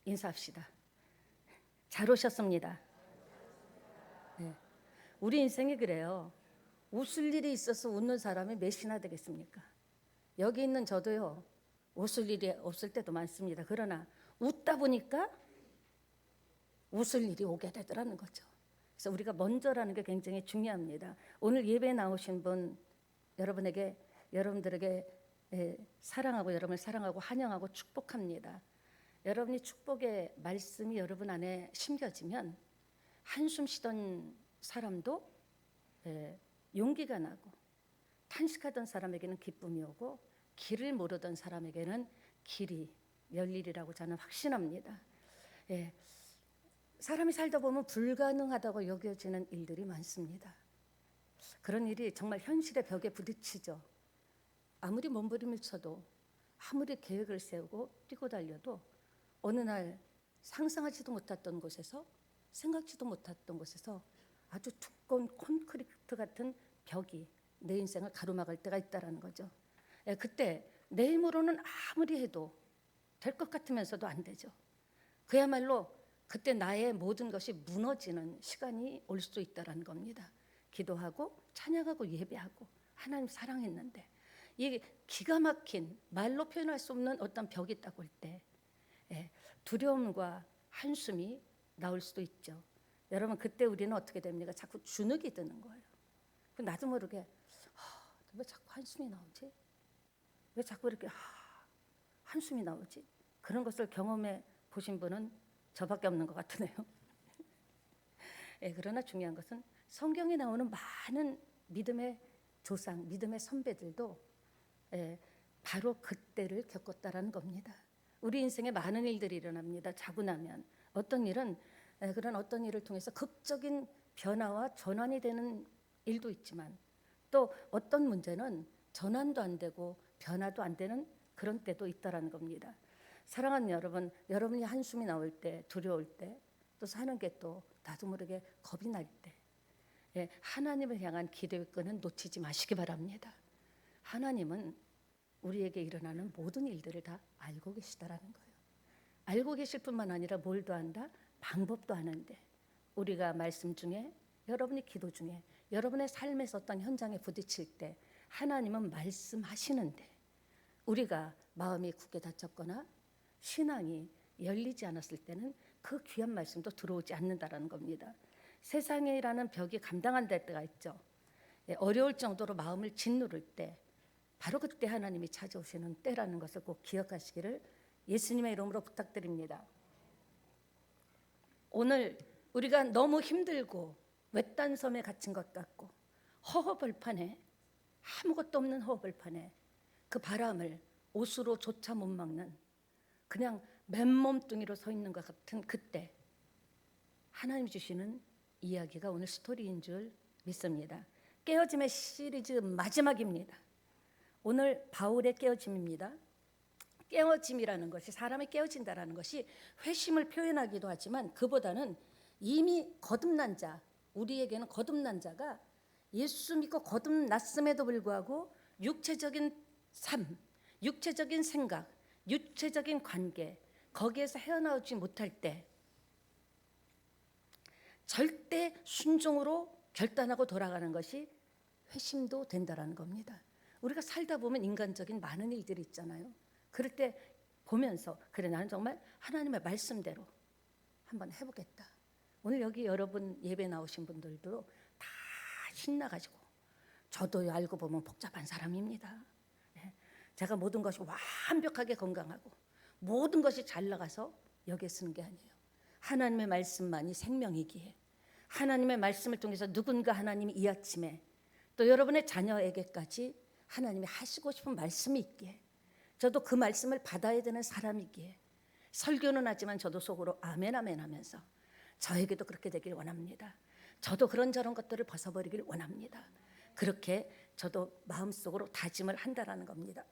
인사합시다. 잘 오셨습니다. 네. 우리 인생이 그래요. 웃을 일이 있어서 웃는 사람이 몇이나 되겠습니까? 여기 있는 저도요, 웃을 일이 없을 때도 많습니다. 그러나 웃다 보니까 웃을 일이 오게 되더라는 거죠. 그래서 우리가 먼저라는 게 굉장히 중요합니다. 오늘 예배에 나오신 분 여러분들에게 사랑하고 여러분을 사랑하고 환영하고 축복합니다. 여러분이 축복의 말씀이 여러분 안에 심겨지면 한숨 쉬던 사람도 용기가 나고, 탄식하던 사람에게는 기쁨이 오고, 길을 모르던 사람에게는 길이 열리리라고 저는 확신합니다. 사람이 살다 보면 불가능하다고 여겨지는 일들이 많습니다. 그런 일이 정말 현실의 벽에 부딪히죠. 아무리 몸부림을 쳐도, 아무리 계획을 세우고 뛰고 달려도 어느 날 상상하지도 못했던 곳에서, 생각지도 못했던 곳에서 아주 두꺼운 콘크리트 같은 벽이 내 인생을 가로막을 때가 있다는 거죠. 그때 내 힘으로는 아무리 해도 될 것 같으면서도 안 되죠. 그야말로 그때 나의 모든 것이 무너지는 시간이 올 수 있다는 겁니다. 기도하고 찬양하고 예배하고 하나님 사랑했는데, 이 기가 막힌 말로 표현할 수 없는 어떤 벽이 딱 올 때 두려움과 한숨이 나올 수도 있죠. 여러분, 그때 우리는 어떻게 됩니까? 자꾸 주눅이 드는 거예요. 나도 모르게 왜 자꾸 한숨이 나오지? 왜 자꾸 이렇게 한숨이 나오지? 그런 것을 경험해 보신 분은 저밖에 없는 것 같으네요. 그러나 중요한 것은 성경에 나오는 많은 믿음의 조상, 믿음의 선배들도 바로 그때를 겪었다라는 겁니다. 우리 인생에 많은 일들이 일어납니다. 자고 나면 어떤 일은 그런 어떤 일을 통해서 극적인 변화와 전환이 되는 일도 있지만, 또 어떤 문제는 전환도 안 되고 변화도 안 되는 그런 때도 있다라는 겁니다. 사랑하는 여러분, 여러분이 한숨이 나올 때, 두려울 때, 또 사는 게 또 나도 모르게 겁이 날 때, 하나님을 향한 기도의 끈은 놓치지 마시기 바랍니다. 하나님은 우리에게 일어나는 모든 일들을 다 알고 계시다라는 거예요. 알고 계실 뿐만 아니라 뭘도 안다? 방법도 아는데, 우리가 말씀 중에, 여러분이 기도 중에, 여러분의 삶에서 어떤 현장에 부딪힐 때 하나님은 말씀하시는데, 우리가 마음이 굳게 닫혔거나 신앙이 열리지 않았을 때는 그 귀한 말씀도 들어오지 않는다라는 겁니다. 세상이라는 벽이 감당 안 될 때가 있죠. 어려울 정도로 마음을 짓누를 때, 바로 그때 하나님이 찾아오시는 때라는 것을 꼭 기억하시기를 예수님의 이름으로 부탁드립니다. 오늘 우리가 너무 힘들고 외딴 섬에 갇힌 것 같고, 허허벌판에, 아무것도 없는 허허벌판에 그 바람을 옷으로조차 못 막는 그냥 맨몸뚱이로 서 있는 것 같은 그때 하나님이 주시는 이야기가 오늘 스토리인 줄 믿습니다. 깨어짐의 시리즈 마지막입니다. 오늘 바울의 깨어짐입니다. 깨어짐이라는 것이, 사람이 깨어진다라는 것이 회심을 표현하기도 하지만, 그보다는 이미 거듭난 자, 우리에게는 거듭난 자가 예수 믿고 거듭났음에도 불구하고 육체적인 삶, 육체적인 생각, 육체적인 관계, 거기에서 헤어나오지 못할 때 절대 순종으로 결단하고 돌아가는 것이 회심도 된다라는 겁니다. 우리가 살다 보면 인간적인 많은 일들이 있잖아요. 그럴 때 보면서, 그래, 나는 정말 하나님의 말씀대로 한번 해보겠다. 오늘 여기 여러분 예배 나오신 분들도 다 신나가지고, 저도 알고 보면 복잡한 사람입니다. 제가 모든 것이 완벽하게 건강하고 모든 것이 잘 나가서 여기에 쓰는 게 아니에요. 하나님의 말씀만이 생명이기에, 하나님의 말씀을 통해서 누군가 하나님이 이 아침에 또 여러분의 자녀에게까지 하나님이 하시고 싶은 말씀이 있기에, 저도 그 말씀을 받아야 되는 사람이기에 설교는 하지만 저도 속으로 아멘 아멘 하면서 저에게도 그렇게 되길 원합니다. 저도 그런저런 것들을 벗어버리길 원합니다. 그렇게 저도 마음속으로 다짐을 한다라는 겁니다.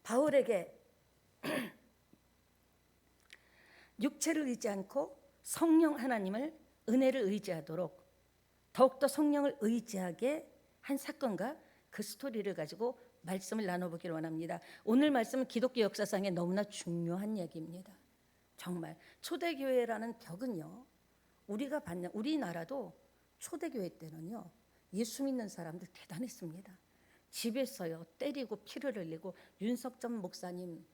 바울에게 육체를 의지 않고 성령 하나님을, 은혜를 의지하도록 더욱더 성령을 의지하게 한 사건과 그 스토리를 가지고 말씀을 나눠보기를 원합니다. 오늘 말씀은 기독교 역사상에 너무나 중요한 얘기입니다. 정말 초대교회라는 벽은요, 우리가 받는, 우리나라도 초대교회 때는요 예수 믿는 사람들 대단했습니다. 집에서요 때리고 피를 흘리고 윤석전 목사님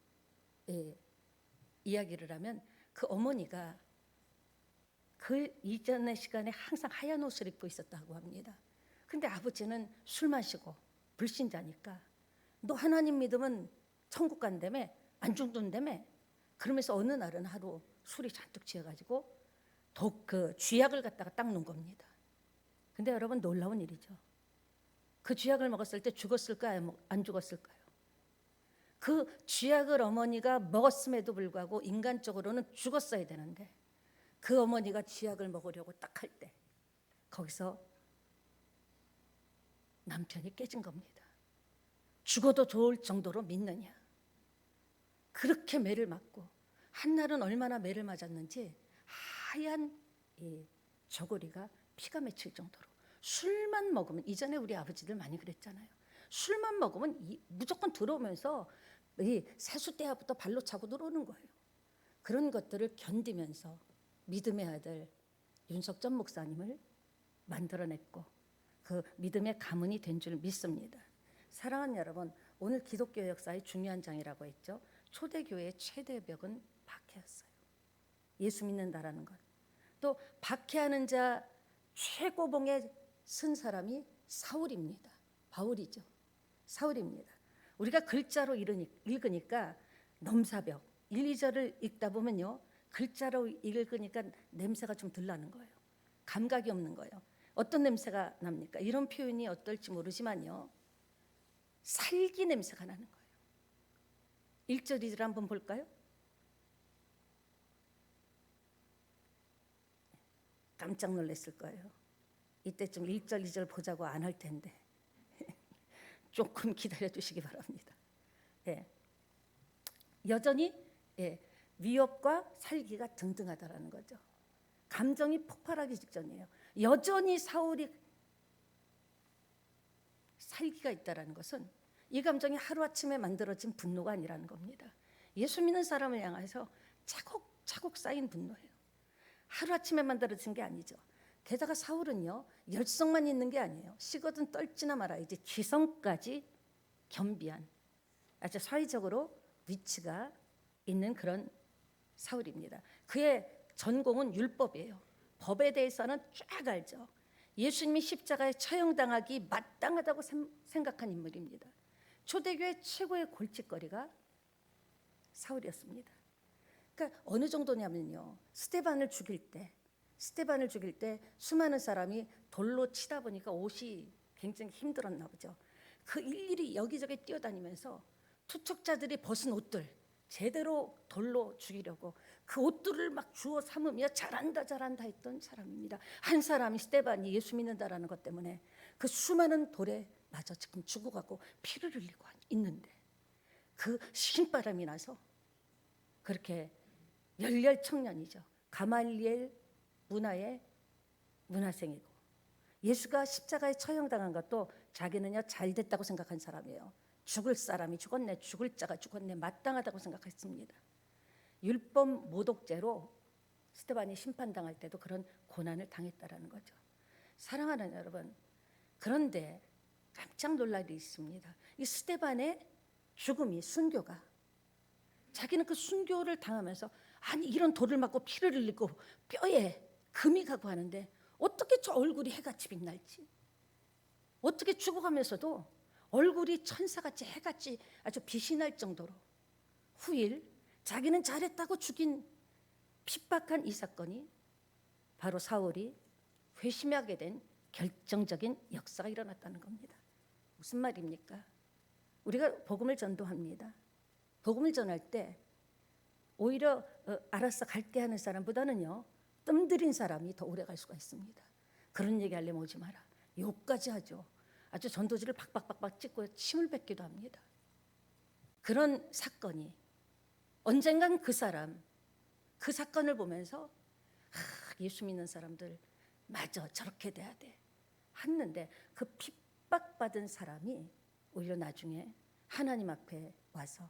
이야기를 하면 그 어머니가 그 이전의 시간에 항상 하얀 옷을 입고 있었다고 합니다. 근데 아버지는 술 마시고 불신자니까 너 하나님 믿으면 천국 간다며, 안 죽는다며. 그러면서 어느 날은 하루 술이 잔뜩 취해가지고 그 쥐약을 갖다가 딱 놓은 겁니다. 근데 여러분 놀라운 일이죠. 그 쥐약을 먹었을 때 죽었을까요? 안 죽었을까요? 그 쥐약을 어머니가 먹었음에도 불구하고 인간적으로는 죽었어야 되는데 그 어머니가 쥐약을 먹으려고 딱 할 때 거기서 남편이 깨진 겁니다. 죽어도 좋을 정도로 믿느냐. 그렇게 매를 맞고 한날은 얼마나 매를 맞았는지 하얀 이 저고리가 피가 맺힐 정도로 술만 먹으면, 이전에 우리 아버지들 많이 그랬잖아요. 술만 먹으면 무조건 들어오면서 이 세숫대야부터 발로 차고 들어오는 거예요. 그런 것들을 견디면서 믿음의 아들 윤석전 목사님을 만들어냈고 그 믿음의 가문이 된 줄 믿습니다. 사랑하는 여러분, 오늘 기독교 역사의 중요한 장이라고 했죠. 초대교회의 최대 벽은 박해였어요. 예수 믿는다라는 것. 또 박해하는 자 최고봉에 쓴 사람이 사울입니다. 바울이죠. 사울입니다. 우리가 글자로 읽으니까 넘사벽 1, 2절을 읽다 보면요, 글자로 읽으니까 냄새가 좀 덜 나는 거예요. 감각이 없는 거예요. 어떤 냄새가 납니까? 이런 표현이 어떨지 모르지만요, 살기 냄새가 나는 거예요. 1절, 2절 한번 볼까요? 깜짝 놀랐을 거예요. 이때쯤 1절, 2절 보자고 안 할 텐데 조금 기다려 주시기 바랍니다. 여전히 위협과 살기가 등등하다라는 거죠. 감정이 폭발하기 직전이에요. 여전히 사울이 살기가 있다라는 것은 이 감정이 하루아침에 만들어진 분노가 아니라는 겁니다. 예수 믿는 사람을 향해서 차곡차곡 쌓인 분노예요. 하루아침에 만들어진 게 아니죠. 게다가 사울은요, 열성만 있는 게 아니에요. 식어든 떨지나 말아야지 지성까지 겸비한 아주 사회적으로 위치가 있는 그런 사울입니다. 그의 전공은 율법이에요. 법에 대해서는 쫙 알죠. 예수님이 십자가에 처형당하기 마땅하다고 생각한 인물입니다. 초대교회 최고의 골칫거리가 사울이었습니다. 그러니까 어느 정도냐면요, 스데반을 죽일 때 수많은 사람이 돌로 치다 보니까 옷이 굉장히 힘들었나 보죠. 그 일일이 여기저기 뛰어다니면서 투척자들이 벗은 옷들 제대로 돌로 죽이려고 그 옷들을 막 주워 삼으며 잘한다 했던 사람입니다. 한 사람이, 스데반이 예수 믿는다라는 것 때문에 그 수많은 돌에 맞아 지금 죽어가고 피를 흘리고 있는데 그 신바람이 나서 그렇게 열렬 청년이죠. 가말리엘 문화의 문화생이고, 예수가 십자가에 처형당한 것도 자기는요 잘 됐다고 생각한 사람이에요. 죽을 사람이 죽었네, 죽을 자가 죽었네, 마땅하다고 생각했습니다. 율법 모독죄로 스데반이 심판당할 때도 그런 고난을 당했다라는 거죠. 사랑하는 여러분, 그런데 깜짝 놀랄 일이 있습니다. 이 스데반의 죽음이, 순교가, 자기는 그 순교를 당하면서 아니 이런 돌을 맞고 피를 흘리고 뼈에 금이 가고 하는데 어떻게 저 얼굴이 해같이 빛날지, 어떻게 죽어가면서도 얼굴이 천사같이 해같이 아주 빛이 날 정도로 후일 자기는 잘했다고 죽인 핍박한 이 사건이 바로 사울이 회심하게 된 결정적인 역사가 일어났다는 겁니다. 무슨 말입니까? 우리가 복음을 전도합니다. 복음을 전할 때 오히려 알아서 갈게 하는 사람보다는요 뜸들인 사람이 더 오래 갈 수가 있습니다. 그런 얘기 하려면 오지 마라, 욕까지 하죠. 아주 전도지를 박박박박 찍고 침을 뱉기도 합니다. 그런 사건이 언젠간 그 사람, 그 사건을 보면서 예수 믿는 사람들 맞아 저렇게 돼야 돼 했는데 그 핍박받은 사람이 오히려 나중에 하나님 앞에 와서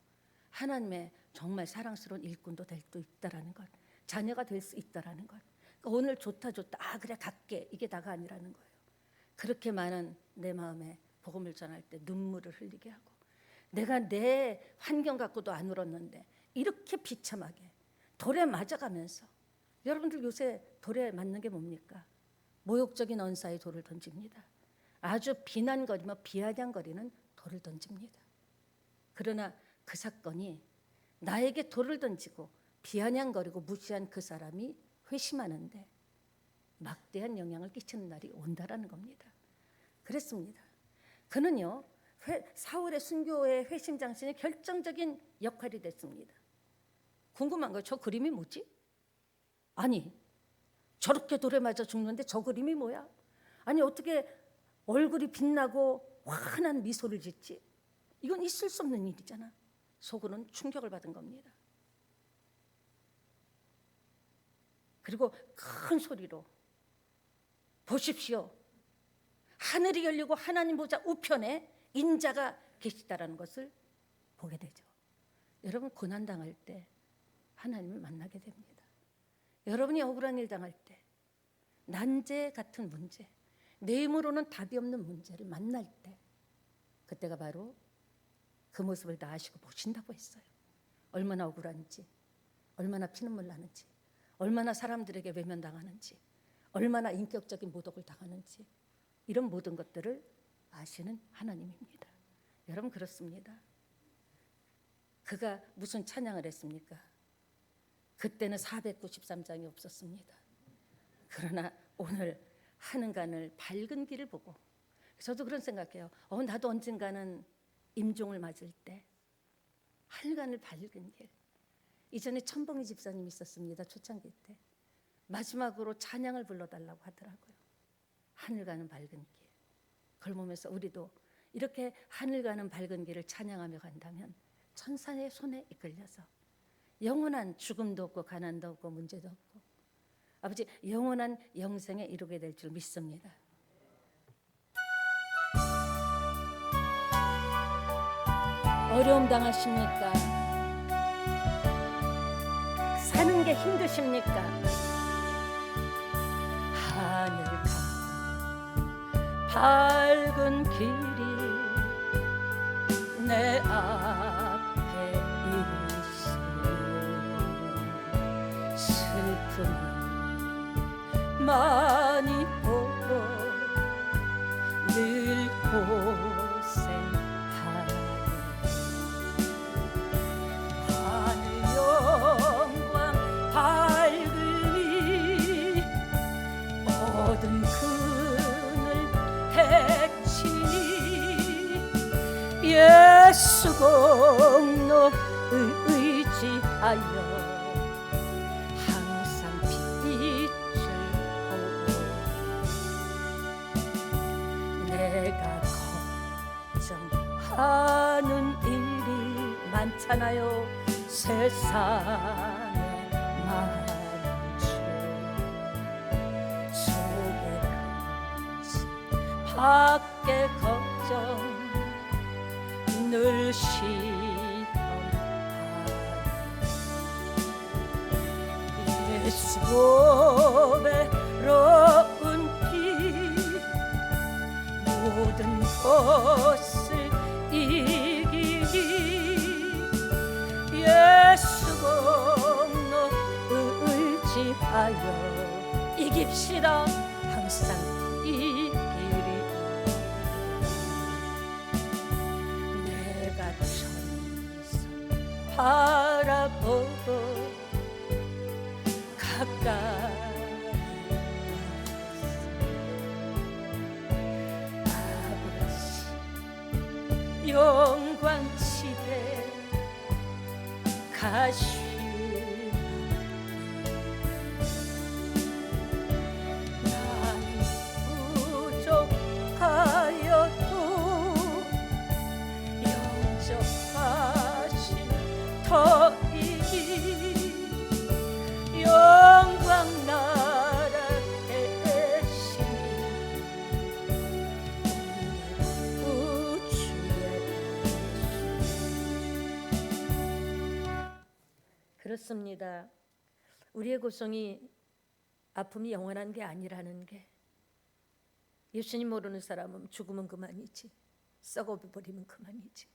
하나님의 정말 사랑스러운 일꾼도 될 수 있다라는 것, 자녀가 될 수 있다라는 것. 그러니까 오늘 좋다 그래 갈게, 이게 다가 아니라는 거예요. 그렇게 많은 내 마음에 복음을 전할 때 눈물을 흘리게 하고, 내가 내 환경 갖고도 안 울었는데 이렇게 비참하게 돌에 맞아가면서, 여러분들 요새 돌에 맞는 게 뭡니까? 모욕적인 언사에 돌을 던집니다. 아주 비난거리며 비아냥거리는 돌을 던집니다. 그러나 그 사건이 나에게 돌을 던지고 비아냥거리고 무시한 그 사람이 회심하는데 막대한 영향을 끼치는 날이 온다라는 겁니다. 그랬습니다. 그는요, 사울의 순교의 회심 장신의 결정적인 역할이 됐습니다. 궁금한 거예요. 저 그림이 뭐지? 아니, 저렇게 돌에 맞아 죽는데 저 그림이 뭐야? 아니, 어떻게 얼굴이 빛나고 환한 미소를 짓지? 이건 있을 수 없는 일이잖아. 속으로는 충격을 받은 겁니다. 그리고 큰 소리로, 보십시오, 하늘이 열리고 하나님 보좌 우편에 인자가 계시다라는 것을 보게 되죠. 여러분, 고난당할 때 하나님을 만나게 됩니다. 여러분이 억울한 일 당할 때, 난제 같은 문제, 내 힘으로는 답이 없는 문제를 만날 때, 그때가 바로 그 모습을 다 아시고 보신다고 했어요. 얼마나 억울한지, 얼마나 피눈물 나는지, 얼마나 사람들에게 외면당하는지, 얼마나 인격적인 모독을 당하는지, 이런 모든 것들을 아시는 하나님입니다. 여러분, 그렇습니다. 그가 무슨 찬양을 했습니까? 그때는 493장이 없었습니다. 그러나 오늘 하늘간을 밝은 길을 보고, 저도 그런 생각해요. 나도 언젠가는 임종을 맞을 때 하늘간을 밝은 길. 이전에 천봉이 집사님이 있었습니다. 초창기 때 마지막으로 찬양을 불러달라고 하더라고요. 하늘 가는 밝은 길. 그걸 보면서 우리도 이렇게 하늘 가는 밝은 길을 찬양하며 간다면 천사의 손에 이끌려서 영원한 죽음도 없고 가난도 없고 문제도 없고, 아버지, 영원한 영생에 이루게 될 줄 믿습니다. 어려움 당하십니까? 사는 게 힘드십니까? 하늘 밝은 길이 내 앞에 있으니 슬픔이 많이 오고 늘 고생하니 하늘 영광 밝으니 모든 그늘 해치니 예수 공로를 의지하여 항상 빛을 보고 내가 걱정하는 일이 많잖아요. 세상에 많은 죄 속에 근심 밖에 걱정 늘 시험하니 예수 외로운 길 모든 것을 이기니 예수 공로 의지하여 이깁시다. 항상 이 길이 내가 천사 바라보고 가까이 아버지 영광 집에 가시 더 이기 영광 나라 대신 우주의 그렇습니다. 우리의 고통이 아픔이 영원한 게 아니라는 게, 예수님 모르는 사람은 죽으면 그만이지, 썩어버리면 그만이지.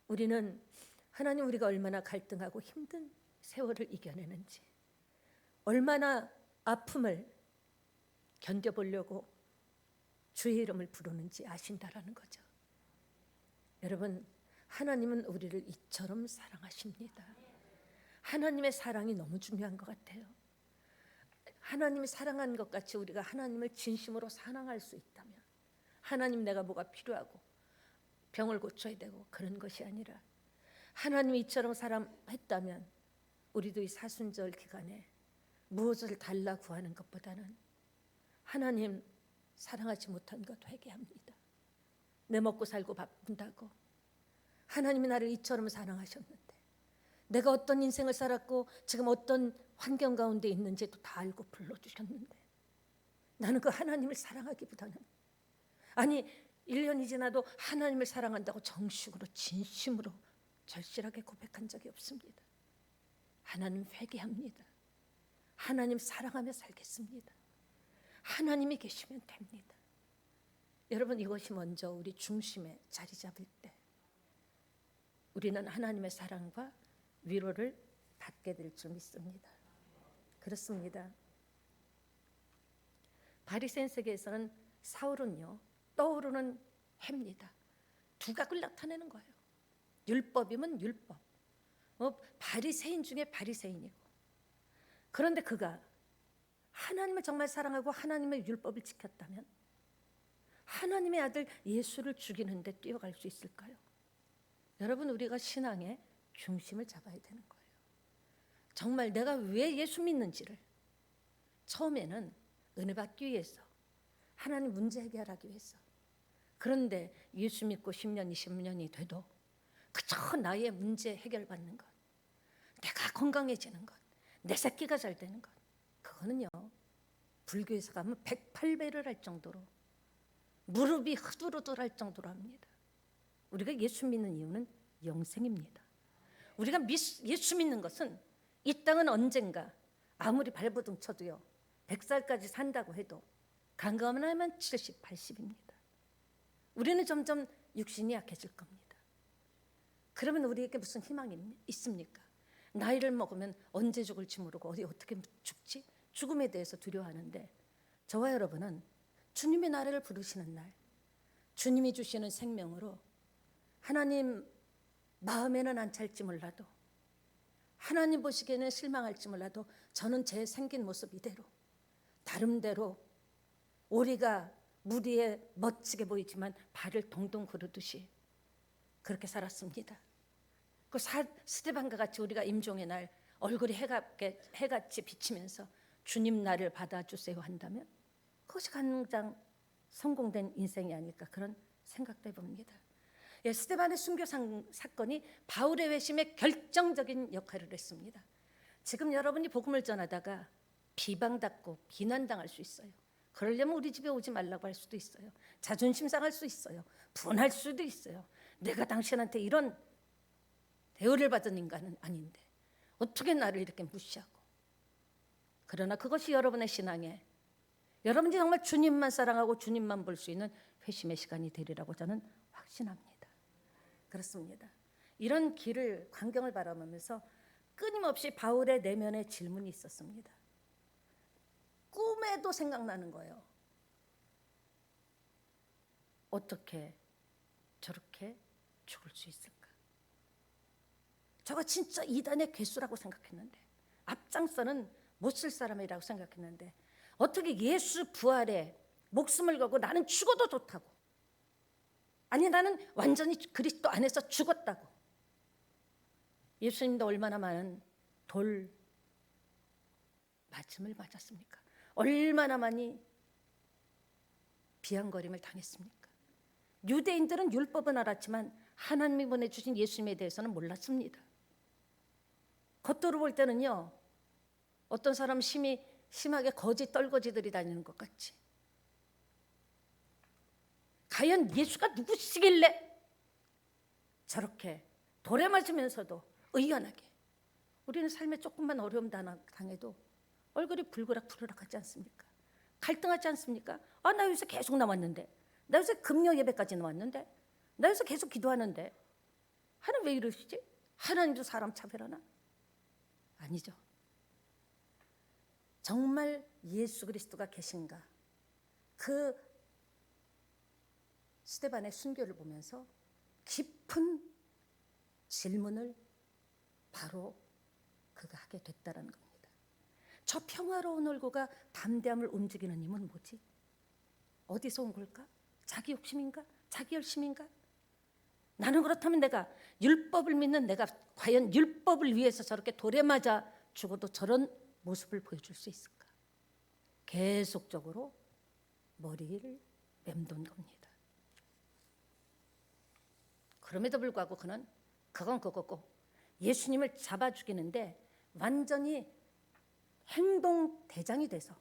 우리는 하나님, 우리가 얼마나 갈등하고 힘든 세월을 이겨내는지, 얼마나 아픔을 견뎌보려고 주의 이름을 부르는지 아신다라는 거죠. 여러분, 하나님은 우리를 이처럼 사랑하십니다. 하나님의 사랑이 너무 중요한 것 같아요. 하나님이 사랑한 것 같이 우리가 하나님을 진심으로 사랑할 수 있다면, 하나님 내가 뭐가 필요하고 병을 고쳐야 되고 그런 것이 아니라, 하나님이 이처럼 사랑했다면 우리도 이 사순절 기간에 무엇을 달라 구하는 것보다는 하나님 사랑하지 못한 것 회개합니다. 내 먹고 살고 바쁜다고 하나님이 나를 이처럼 사랑하셨는데, 내가 어떤 인생을 살았고 지금 어떤 환경 가운데 있는지도 다 알고 불러주셨는데, 나는 그 하나님을 사랑하기보다는, 아니 1년이 지나도 하나님을 사랑한다고 정식으로 진심으로 절실하게 고백한 적이 없습니다. 하나님 회개합니다. 하나님 사랑하며 살겠습니다. 하나님이 계시면 됩니다. 여러분, 이것이 먼저 우리 중심에 자리 잡을 때 우리는 하나님의 사랑과 위로를 받게 될 줄 믿습니다. 그렇습니다. 바리새인 세계에서는 사울은요, 떠오르는 해입니다. 두각을 나타내는 거예요. 율법이면 율법, 바리새인 중에 바리새인이고, 그런데 그가 하나님을 정말 사랑하고 하나님의 율법을 지켰다면 하나님의 아들 예수를 죽이는데 뛰어갈 수 있을까요? 여러분, 우리가 신앙의 중심을 잡아야 되는 거예요. 정말 내가 왜 예수 믿는지를 처음에는 은혜 받기 위해서, 하나님 문제 해결하기 위해서. 그런데 예수 믿고 10년, 20년이 돼도 그저 나의 문제 해결받는 것, 내가 건강해지는 것, 내 새끼가 잘 되는 것, 그거는요, 불교에서 가면 108배를 할 정도로 무릎이 흐드러들 정도로 합니다. 우리가 예수 믿는 이유는 영생입니다. 우리가 예수 믿는 것은 이 땅은 언젠가 아무리 발버둥 쳐도요 100살까지 산다고 해도 강건하면 70, 80입니다. 우리는 점점 육신이 약해질 겁니다. 그러면 우리에게 무슨 희망이 있습니까? 나이를 먹으면 언제 죽을지 모르고 어떻게 죽지? 죽음에 대해서 두려워하는데, 저와 여러분은 주님이 나를 부르시는 날, 주님이 주시는 생명으로 하나님 마음에는 안 찰지 몰라도, 하나님 보시기에는 실망할지 몰라도, 저는 제 생긴 모습 이대로 나름대로 오리가 물 위에 멋지게 보이지만 발을 동동 구르듯이 그렇게 살았습니다. 그 스데반과 같이 우리가 임종의 날 얼굴이 해같이 비치면서 주님 나를 받아주세요 한다면 그것이 가장 성공된 인생이 아닐까, 그런 생각도 해봅니다. 스데반의 순교 사건이 바울의 회심에 결정적인 역할을 했습니다. 지금 여러분이 복음을 전하다가 비방받고 비난당할 수 있어요. 그러려면 우리 집에 오지 말라고 할 수도 있어요. 자존심 상할 수 있어요. 분할 수도 있어요. 내가 당신한테 이런 대우를 받은 인간은 아닌데 어떻게 나를 이렇게 무시하고. 그러나 그것이 여러분의 신앙에, 여러분이 정말 주님만 사랑하고 주님만 볼 수 있는 회심의 시간이 되리라고 저는 확신합니다. 그렇습니다. 이런 길을, 광경을 바라보면서 끊임없이 바울의 내면에 질문이 있었습니다. 꿈에도 생각나는 거예요. 어떻게 저렇게 죽을 수 있을까? 저거 진짜 이단의 괴수라고 생각했는데, 앞장서는 못 쓸 사람이라고 생각했는데, 어떻게 예수 부활에 목숨을 걸고 나는 죽어도 좋다고, 아니 나는 완전히 그리스도 안에서 죽었다고. 예수님도 얼마나 많은 돌 맞음을 맞았습니까? 얼마나 많이 비아냥거림을 당했습니까? 유대인들은 율법은 알았지만 하나님이 보내주신 예수님에 대해서는 몰랐습니다. 겉으로 볼 때는요, 어떤 사람 심하게 거짓 떨거지들이 다니는 것 같이, 과연 예수가 누구시길래 저렇게 돌에 맞으면서도 의연하게 우리는 삶에 조금만 어려움 당해도 얼굴이 불그락불그락 하지 않습니까? 갈등하지 않습니까? 아, 나 요새 계속 나왔는데, 나 요새 금요 예배까지 나왔는데, 나 요새 계속 기도하는데, 하나님 왜 이러시지? 하나님도 사람 차별하나? 아니죠. 정말 예수 그리스도가 계신가? 그 스데반의 순교를 보면서 깊은 질문을 바로 그가 하게 됐다라는 겁니다. 저 평화로운 얼굴과 담대함을 움직이는 힘은 뭐지? 어디서 온 걸까? 자기 욕심인가? 자기 열심인가? 나는 그렇다면 내가 율법을 믿는 내가 과연 율법을 위해서 저렇게 돌에 맞아 죽어도 저런 모습을 보여줄 수 있을까? 계속적으로 머리를 맴돈 겁니다. 그럼에도 불구하고 그건 그거고 예수님을 잡아 죽이는데 완전히 행동 대장이 돼서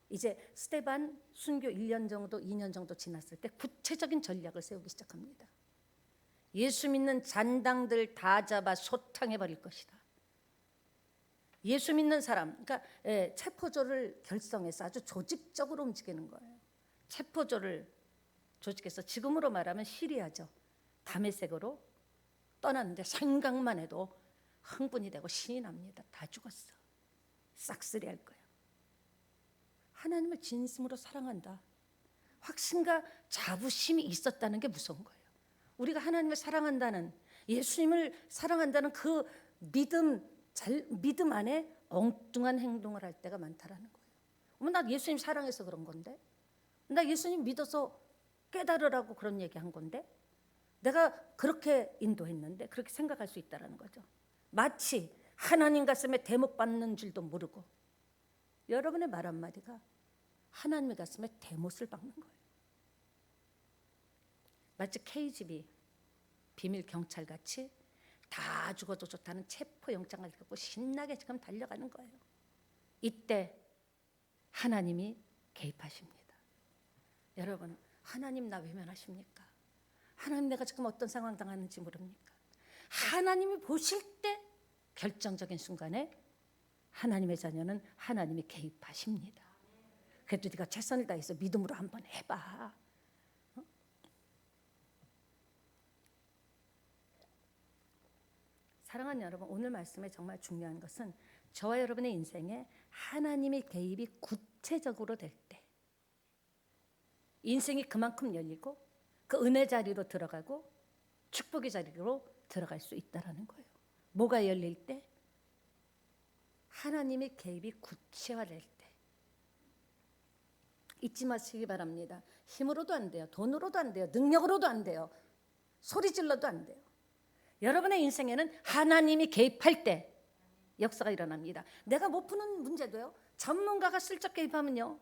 이제 스데반 순교 1년 정도 2년 정도 지났을 때 구체적인 전략을 세우기 시작합니다. 예수 믿는 잔당들 다 잡아 소탕해 버릴 것이다. 예수 믿는 사람, 그러니까 체포조를 결성해서 아주 조직적으로 움직이는 거예요. 체포조를 조직해서 지금으로 말하면 시리아죠. 다메섹으로 떠났는데 생각만 해도 흥분이 되고 신이 납니다. 다 죽었어. 싹쓸이 할 거야. 하나님을 진심으로 사랑한다. 확신과 자부심이 있었다는 게 무서운 거예요. 우리가 하나님을 사랑한다는, 예수님을 사랑한다는 그 믿음 안에 엉뚱한 행동을 할 때가 많다라는 거예요. 어머, 나 예수님 사랑해서 그런 건데, 나 예수님 믿어서 깨달으라고 그런 얘기한 건데, 내가 그렇게 인도했는데 그렇게 생각할 수 있다는 거죠. 마치 하나님 가슴에 대못 받는 줄도 모르고 여러분의 말 한마디가 하나님의 가슴에 대못을 박는 거예요. 마치 KGB 비밀 경찰같이 다 죽어도 좋다는 체포영장을 갖고 신나게 지금 달려가는 거예요. 이때 하나님이 개입하십니다. 여러분, 하나님 나 외면하십니까? 하나님 내가 지금 어떤 상황 당하는지 모릅니까? 하나님이 보실 때 결정적인 순간에 하나님의 자녀는 하나님이 개입하십니다. 그래도 네가 최선을 다해서 믿음으로 한번 해봐. 사랑하는 여러분, 오늘 말씀에 정말 중요한 것은 저와 여러분의 인생에 하나님의 개입이 구체적으로 될 때 인생이 그만큼 열리고 그 은혜 자리로 들어가고 축복의 자리로 들어갈 수 있다는 거예요. 뭐가 열릴 때? 하나님의 개입이 구체화될 때. 잊지 마시기 바랍니다. 힘으로도 안 돼요. 돈으로도 안 돼요. 능력으로도 안 돼요. 소리 질러도 안 돼요. 여러분의 인생에는 하나님이 개입할 때 역사가 일어납니다. 내가 못 푸는 문제도요, 전문가가 슬쩍 개입하면요,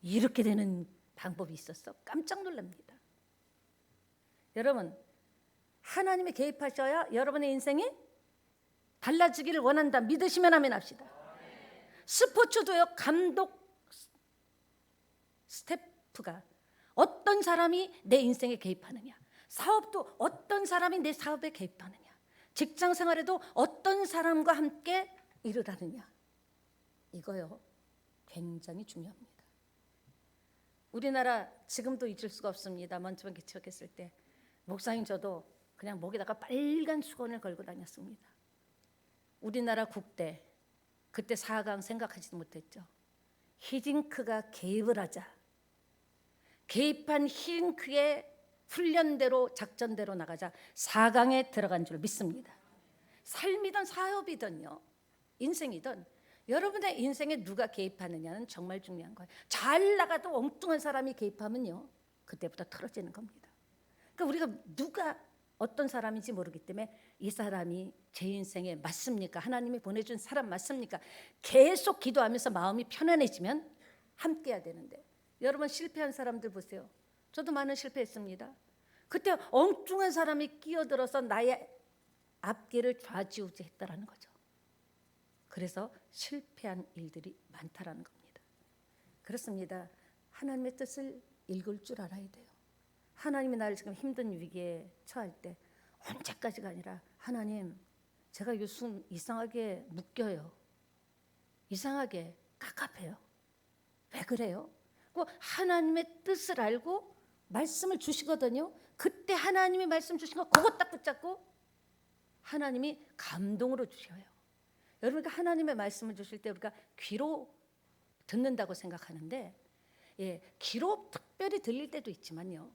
이렇게 되는 방법이 있었어. 깜짝 놀랍니다. 여러분, 하나님이 개입하셔야 여러분의 인생이 달라지기를 원한다. 믿으시면 아멘 합시다. 스포츠도요, 감독 스태프가 어떤 사람이 내 인생에 개입하느냐, 사업도 어떤 사람이 내 사업에 개입하느냐, 직장 생활에도 어떤 사람과 함께 일을 하느냐, 이거요 굉장히 중요합니다. 우리나라 지금도 잊을 수가 없습니다. 먼저 개척했을 때 목사님 저도 그냥 목에다가 빨간 수건을 걸고 다녔습니다. 우리나라 국대 그때 4강 생각하지도 못했죠. 히딩크가 개입을 하자. 개입한 히딩크의 훈련대로 작전대로 나가자 4강에 들어간 줄 믿습니다. 삶이든 사업이든요, 인생이든 여러분의 인생에 누가 개입하느냐는 정말 중요한 거예요. 잘 나가도 엉뚱한 사람이 개입하면요, 그때부터 틀어지는 겁니다. 그러니까 우리가 누가 어떤 사람인지 모르기 때문에 이 사람이 제 인생에 맞습니까? 하나님이 보내준 사람 맞습니까? 계속 기도하면서 마음이 편안해지면 함께 해야 되는데, 여러분 실패한 사람들 보세요. 저도 많은 실패했습니다. 그때 엉뚱한 사람이 끼어들어서 나의 앞길을 좌지우지했다라는 거죠. 그래서 실패한 일들이 많다라는 겁니다. 그렇습니다. 하나님의 뜻을 읽을 줄 알아야 돼요. 하나님이 나를 지금 힘든 위기에 처할 때 언제까지가 아니라 하나님 제가 요즘 이상하게 묶여요. 이상하게 깝깝해요. 왜 그래요? 그 하나님의 뜻을 알고 말씀을 주시거든요. 그때 하나님이 말씀 주신 거 그거 딱 붙잡고 하나님이 감동으로 주셔요. 여러분, 하나님의 말씀을 주실 때 우리가 귀로 듣는다고 생각하는데, 귀로 특별히 들릴 때도 있지만요,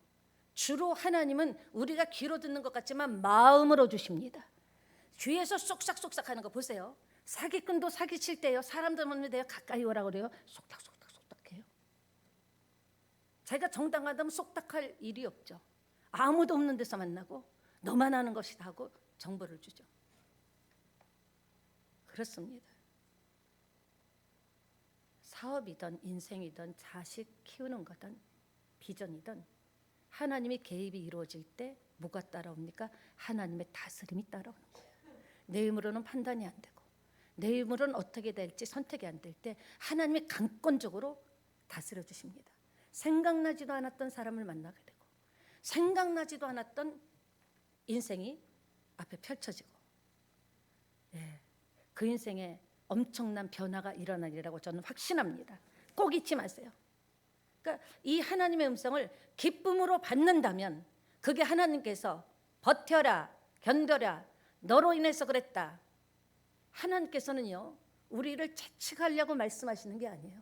주로 하나님은 우리가 귀로 듣는 것 같지만 마음으로 주십니다. 귀에서 쏙싹쏙싹 하는 거 보세요. 사기꾼도 사기칠 때요, 사람들 만나면 돼요, 가까이 오라고 그래요. 쏙닥쏙닥쏙닥해요. 자기가 정당하다면 쏙닥할 일이 없죠. 아무도 없는 데서 만나고 너만 아는 것이다 하고 정보를 주죠. 그렇습니다. 사업이든 인생이든 자식 키우는 거든 비전이든 하나님의 개입이 이루어질 때 뭐가 따라옵니까? 하나님의 다스림이 따라오는 거예요. 내 힘으로는 판단이 안 되고 내 힘으로는 어떻게 될지 선택이 안 될 때 하나님이 강권적으로 다스려 주십니다. 생각나지도 않았던 사람을 만나게 되고 생각나지도 않았던 인생이 앞에 펼쳐지고, 그 인생에 엄청난 변화가 일어나리라고 저는 확신합니다. 꼭 잊지 마세요. 그러니까 이 하나님의 음성을 기쁨으로 받는다면 그게 하나님께서 버텨라, 견뎌라, 너로 인해서 그랬다. 하나님께서는요, 우리를 채찍하려고 말씀하시는 게 아니에요.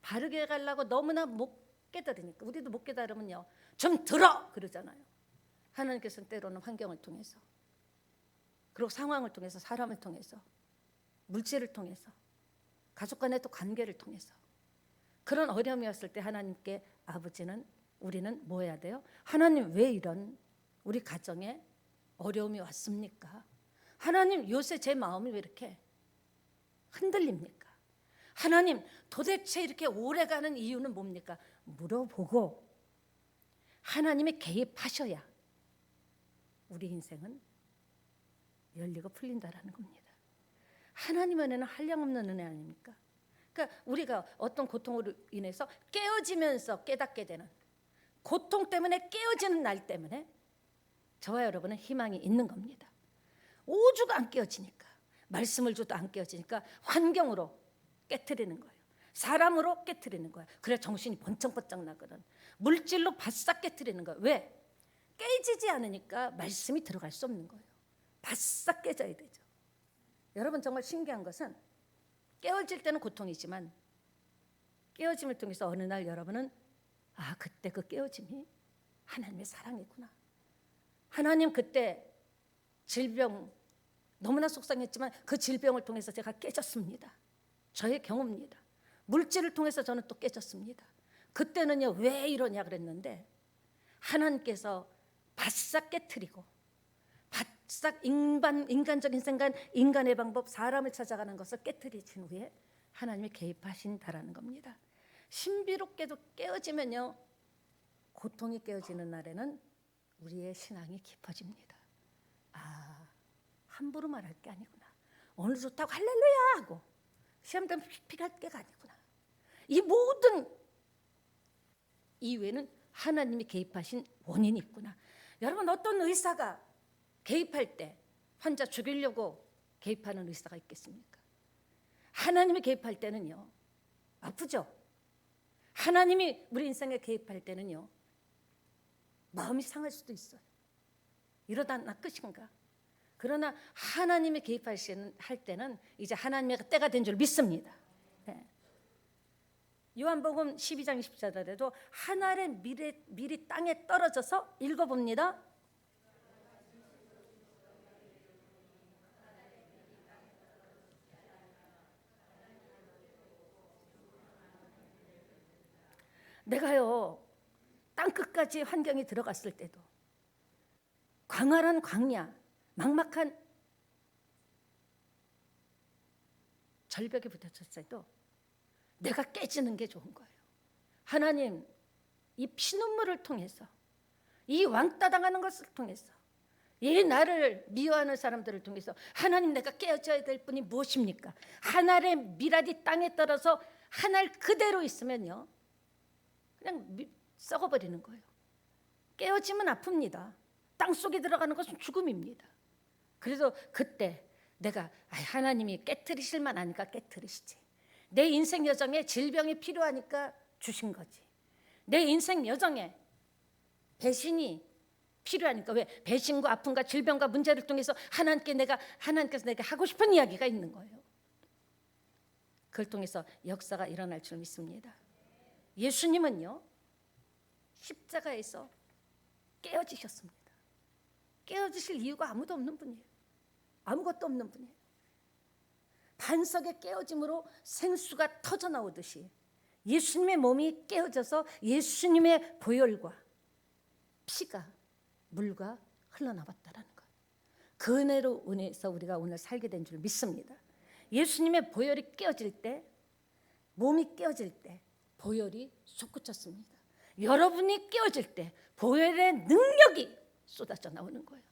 바르게 가려고 너무나 못 깨달으니까. 우리도 못 깨달으면요, 좀 들어 그러잖아요. 하나님께서는 때로는 환경을 통해서, 그리고 상황을 통해서, 사람을 통해서, 물질을 통해서, 가족 간의 또 관계를 통해서, 그런 어려움이 왔을 때 하나님께 아버지는, 우리는 뭐 해야 돼요? 하나님, 왜 이런 우리 가정에 어려움이 왔습니까? 하나님, 요새 제 마음이 왜 이렇게 흔들립니까? 하나님, 도대체 이렇게 오래가는 이유는 뭡니까? 물어보고 하나님이 개입하셔야 우리 인생은 열리고 풀린다라는 겁니다. 하나님 은혜는 한량없는 은혜 아닙니까? 그러니까 우리가 어떤 고통으로 인해서 깨어지면서 깨닫게 되는, 고통 때문에 깨어지는 날 때문에 저와 여러분은 희망이 있는 겁니다. 오주가 안 깨어지니까, 말씀을 줘도 안 깨어지니까 환경으로 깨트리는 거예요. 사람으로 깨트리는 거예요. 그래 정신이 번쩍번쩍 나거든. 물질로 바싹 깨트리는 거예요. 왜? 깨지지 않으니까 말씀이 들어갈 수 없는 거예요. 바싹 깨져야 되죠. 여러분, 정말 신기한 것은 깨어질 때는 고통이지만 깨어짐을 통해서 어느 날 여러분은, 아, 그때 그 깨어짐이 하나님의 사랑이구나. 하나님, 그때 질병 너무나 속상했지만 그 질병을 통해서 제가 깨졌습니다. 저의 경험입니다. 물질을 통해서 저는 또 깨졌습니다. 그때는요, 왜 이러냐 그랬는데 하나님께서 바싹 깨트리고 바싹 인간적인 생각, 인간의 방법, 사람을 찾아가는 것을 깨트리신 후에 하나님이 개입하신다라는 겁니다. 신비롭게도 깨어지면요, 고통이 깨어지는 날에는 우리의 신앙이 깊어집니다. 아, 함부로 말할 게 아니구나. 오늘 좋다고 할렐루야 하고 시험 때문에 픽픽할 게가 아니구나. 이 모든 이유에는 하나님이 개입하신 원인이 있구나. 여러분, 어떤 의사가 개입할 때 환자 죽이려고 개입하는 의사가 있겠습니까? 하나님이 개입할 때는요, 아프죠? 하나님이 우리 인생에 개입할 때는요, 마음이 상할 수도 있어요. 이러다 나 끝인가? 그러나 하나님이 개입할 때는 이제 하나님의 때가 된 줄 믿습니다. 네. 요한복음 12장 24절에도 하늘의 밀이 땅에 떨어져서, 읽어봅니다. 내가요, 땅끝까지 환경이 들어갔을 때도, 광활한 광야, 막막한 절벽에 부딪혔을 때도 내가 깨지는 게 좋은 거예요. 하나님, 이 피눈물을 통해서, 이 왕따 당하는 것을 통해서, 이 나를 미워하는 사람들을 통해서 하나님, 내가 깨어져야 될 분이 무엇입니까? 하늘의 밀알이 땅에 떨어서 하늘 그대로 있으면요, 그냥 썩어버리는 거예요. 깨어지면 아픕니다. 땅속에 들어가는 것은 죽음입니다. 그래서 그때 내가 하나님이 깨트리실 만하니까 깨트리시지. 내 인생 여정에 질병이 필요하니까 주신 거지. 내 인생 여정에 배신이 필요하니까. 왜? 배신과 아픔과 질병과 문제를 통해서 하나님께서 내가 하고 싶은 이야기가 있는 거예요. 그걸 통해서 역사가 일어날 줄 믿습니다. 예수님은요, 십자가에서 깨어지셨습니다. 깨어지실 이유가 아무도 없는 분이에요. 아무것도 없는 분이에요. 반석의 깨어짐으로 생수가 터져 나오듯이 예수님의 몸이 깨어져서 예수님의 보혈과 피가 물과 흘러나왔다라는 것. 그 은혜로 인해서 우리가 오늘 살게 된 줄 믿습니다. 예수님의 보혈이 깨어질 때, 몸이 깨어질 때 보혈이 솟구쳤습니다. 여러분이 깨어질 때 보혈의 능력이 쏟아져 나오는 거예요.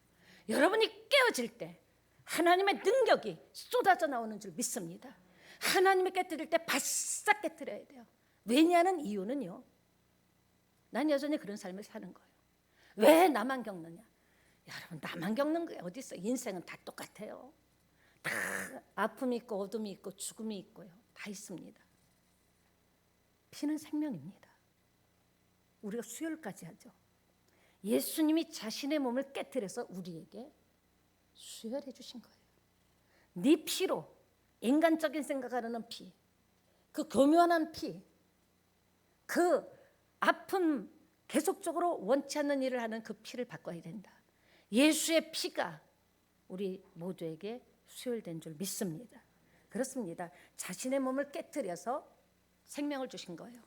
여러분이 깨어질 때 하나님의 능력이 쏟아져 나오는 줄 믿습니다. 하나님이 깨뜨릴 때 바싹 깨뜨려야 돼요. 왜냐하는 이유는요, 난 여전히 그런 삶을 사는 거예요. 왜 나만 겪느냐? 여러분, 나만 겪는 거예요. 어디 있어? 인생은 다 똑같아요. 다 아픔이 있고 어둠이 있고 죽음이 있고요. 다 있습니다. 피는 생명입니다. 우리가 수혈까지 하죠. 예수님이 자신의 몸을 깨뜨려서 우리에게 수혈해 주신 거예요. 네 피로, 인간적인 생각하는 피, 그 교묘한 피, 그 아픔 계속적으로 원치 않는 일을 하는 그 피를 바꿔야 된다. 예수의 피가 우리 모두에게 수혈된 줄 믿습니다. 그렇습니다. 자신의 몸을 깨뜨려서 생명을 주신 거예요.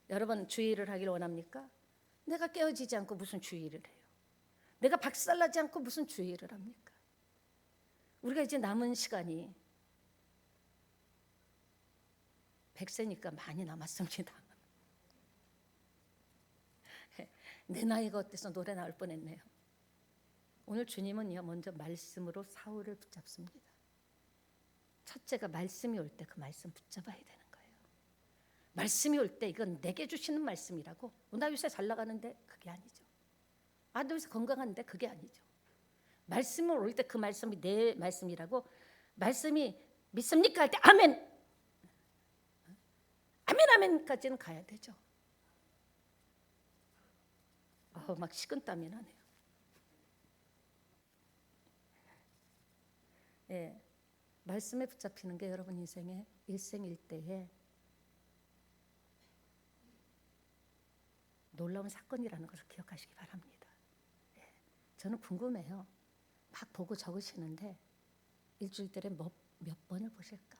여러분, 주의를 하기를 원합니까? 내가 깨어지지 않고 무슨 주의를 해요? 내가 박살나지 않고 무슨 주의를 합니까? 우리가 이제 남은 시간이 100세니까 많이 남았습니다. 내 나이가 어때서 노래 나올 뻔했네요. 오늘 주님은요, 먼저 말씀으로 사울을 붙잡습니다. 첫째가 말씀이 올 때 그 말씀 붙잡아야 되는 거예요. 말씀이 올 때 이건 내게 주시는 말씀이라고. 나 요새 잘 나가는데 그게 아니죠. 나 요새 건강한데 그게 아니죠. 말씀이 올 때 그 말씀이 내 말씀이라고. 말씀이 믿습니까? 할 때 아멘, 아멘, 아멘까지는 가야 되죠. 막 식은땀이 나네요. 예, 말씀에 붙잡히는 게 여러분 인생의 일생일대에 놀라운 사건이라는 것을 기억하시기 바랍니다. 예, 저는 궁금해요. 막 보고 적으시는데 일주일에 몇 번을 보실까?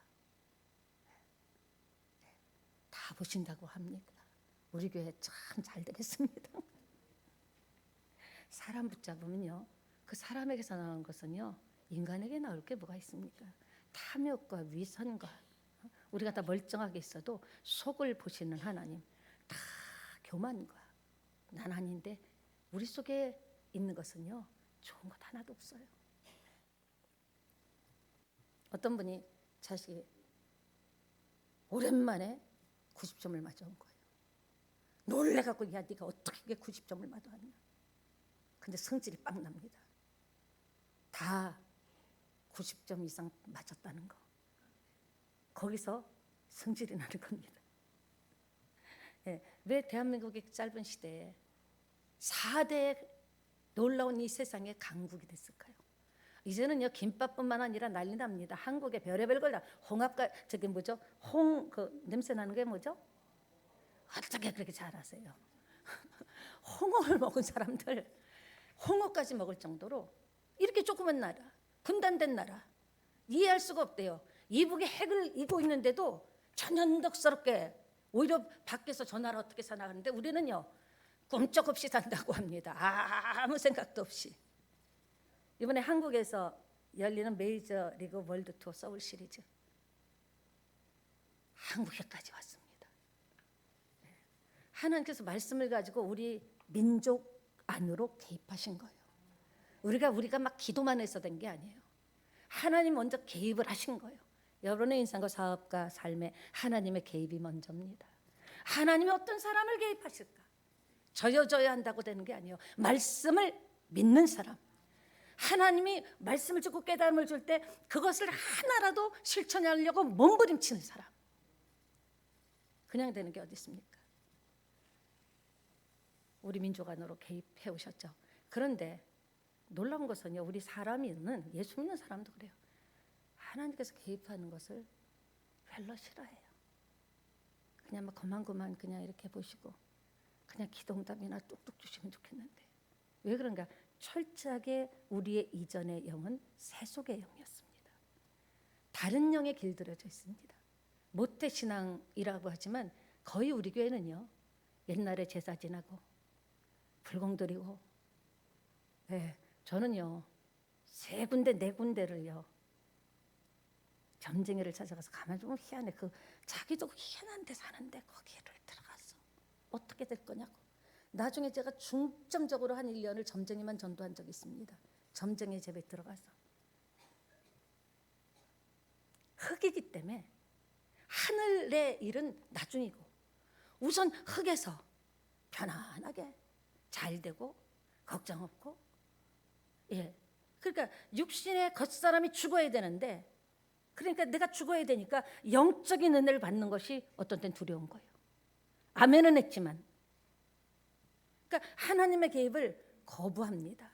예, 다 보신다고 합니다. 우리 교회 참 잘 되겠습니다. 사람 붙잡으면요, 그 사람에게서 나온 것은요, 인간에게 나올 게 뭐가 있습니까? 탐욕과 위선과, 우리가 다 멀쩡하게 있어도 속을 보시는 하나님, 다 교만과 난 아닌데 우리 속에 있는 것은요, 좋은 것 하나도 없어요. 어떤 분이 자식이 오랜만에 90점을 맞아온 거예요. 놀래갖고, 야, 네가 어떻게 90점을 맞아왔냐? 근데 성질이 빵 납니다. 다 90점 이상 맞았다는 거. 거기서 성질이 나는 겁니다. 예, 왜 대한민국의 짧은 시대에 4대 놀라운 이 세상의 강국이 됐을까요? 이제는요, 김밥뿐만 아니라 난리 납니다. 한국의 별의별 걸 다 홍합과 저기 뭐죠? 그 냄새 나는 게 뭐죠? 어떻게 그렇게 잘하세요? 홍어를 먹은 사람들 홍어까지 먹을 정도로 이렇게 조그만 나라, 분단된 나라, 이해할 수가 없대요. 이북에 핵을 이고 있는데도 천연덕스럽게 오히려 밖에서 저 나라 어떻게 사나 하는데 우리는요, 꿈쩍없이 산다고 합니다. 아무 생각도 없이. 이번에 한국에서 열리는 메이저리그 월드 투어 서울 시리즈, 한국에까지 왔습니다. 하나님께서 말씀을 가지고 우리 민족 안으로 개입하신 거예요. 우리가 막 기도만 해서 된 게 아니에요. 하나님 먼저 개입을 하신 거예요. 여러분의 인생과 사업과 삶에 하나님의 개입이 먼저입니다. 하나님이 어떤 사람을 개입하실까? 저여져야 한다고 되는 게 아니에요. 말씀을 믿는 사람, 하나님이 말씀을 주고 깨달음을 줄 때 그것을 하나라도 실천하려고 몸부림치는 사람. 그냥 되는 게 어디 있습니까? 우리 민족 안으로 개입해 오셨죠. 그런데 놀라운 것은요, 우리 사람이는, 예수 믿는 사람도 그래요. 하나님께서 개입하는 것을 별로 싫어해요. 그냥 막 그만 그냥 이렇게 보시고 그냥 기도응답이나 뚝뚝 주시면 좋겠는데, 왜 그런가? 철저하게 우리의 이전의 영은 세속의 영이었습니다. 다른 영에 길들여져 있습니다. 모태신앙이라고 하지만 거의 우리 교회는요, 옛날에 제사 지나고 불공 드리고, 저는요 3군데 4군데를요 점쟁이를 찾아가서 가만 좀 희한해. 그 자기도 희한한 데 사는데 거기를 들어가서 어떻게 될 거냐고. 나중에 제가 중점적으로 한 1년을 점쟁이만 전도한 적이 있습니다. 점쟁이 집에 들어가서. 흙이기 때문에 하늘의 일은 나중이고, 우선 흙에서 편안하게 잘 되고 걱정 없고, 그러니까 육신의 겉사람이 죽어야 되는데, 그러니까 내가 죽어야 되니까 영적인 은혜를 받는 것이 어떤 때는 두려운 거예요. 아멘은 했지만, 그러니까 하나님의 개입을 거부합니다.